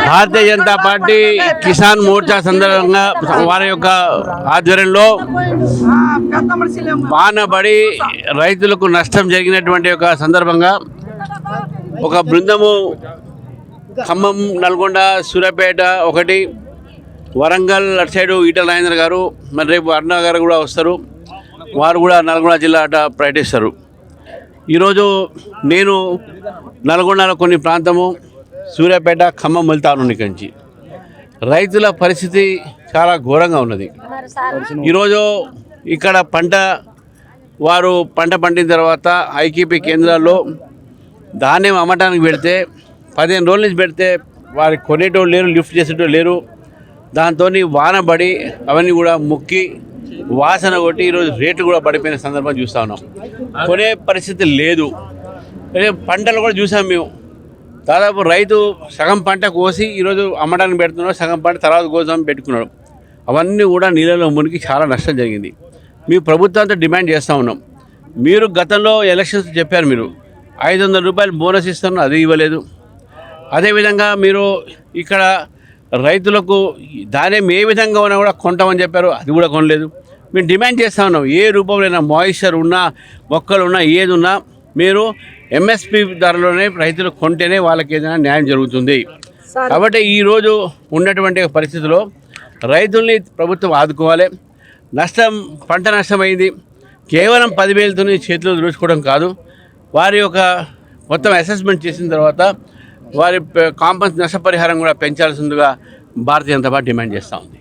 Bharatiya Janata party Kisan Morcha సందర్భంగా వారి యొక్క ఆధ్వర్యంలో వానబడి రైతులకు నష్టం జరిగినటువంటి ఒక సందర్భంగా ఒక బృందము ఖమ్మం, నల్గొండ, సూర్యాపేట, ఒకటి వరంగల్ అటు సైడు ఈటల రాజేంద్ర గారు, మరి రేపు అరుణ గారు కూడా వస్తారు. వారు కూడా నల్గొండ జిల్లా అట పర్యటిస్తారు. ఈరోజు నేను నల్గొండలో కొన్ని ప్రాంతము, సూర్యాపేట, ఖమ్మం వెళ్తాను. ఇక్కడి నుంచి రైతుల పరిస్థితి చాలా ఘోరంగా ఉన్నది. ఈరోజు ఇక్కడ వారు పంట పండిన తర్వాత ఐకేపీ కేంద్రాల్లో ధాన్యం అమ్మటానికి పెడితే 15 రోజుల నుంచి పెడితే వారి కొనేటోళ్ళు లేరు, లిఫ్ట్ చేసేటోళ్ళు లేరు. దాంతో వానబడి అవన్నీ కూడా ముక్కి వాసన కొట్టి ఈరోజు రేట్లు కూడా పడిపోయిన సందర్భం చూస్తూ ఉన్నాం. కొనే పరిస్థితి లేదు. పంటలు కూడా చూసాం మేము. దాదాపు రైతు సగం పంట కోసి ఈరోజు అమ్మడానికి పెడుతున్నాడు, సగం పంట తర్వాత కోసం పెట్టుకున్నాడు. అవన్నీ కూడా నీళ్ళలో మునిగి చాలా నష్టం జరిగింది. మీ ప్రభుత్వంతో డిమాండ్ చేస్తూ ఉన్నాం. మీరు గతంలో ఎలక్షన్స్ చెప్పారు, మీరు 500 రూపాయలు బోనస్ ఇస్తున్నారు, అది ఇవ్వలేదు. అదేవిధంగా మీరు ఇక్కడ రైతులకు ధాన్యం ఏ విధంగా ఉన్నా కూడా కొంటామని చెప్పారు, అది కూడా కొనలేదు. మేము డిమాండ్ చేస్తూ ఉన్నాం, ఏ రూపంలో మాయిశ్చర్ ఉన్నా, మొక్కలు ఉన్నా, ఏది ఉన్నా మీరు ఎంఎస్పి ధరలోనే రైతులు కొంటేనే వాళ్ళకి ఏదైనా న్యాయం జరుగుతుంది. కాబట్టి ఈరోజు ఉన్నటువంటి పరిస్థితిలో రైతుల్ని ప్రభుత్వం ఆదుకోవాలి. పంట నష్టమైంది. కేవలం 10,000తో చేతిలో దూచుకోవడం కాదు, వారి యొక్క మొత్తం అసెస్మెంట్ చేసిన తర్వాత వారి నష్టపరిహారం కూడా పెంచాల్సిందిగా భారతీయ జనతా పార్టీ డిమాండ్ చేస్తూ ఉంది.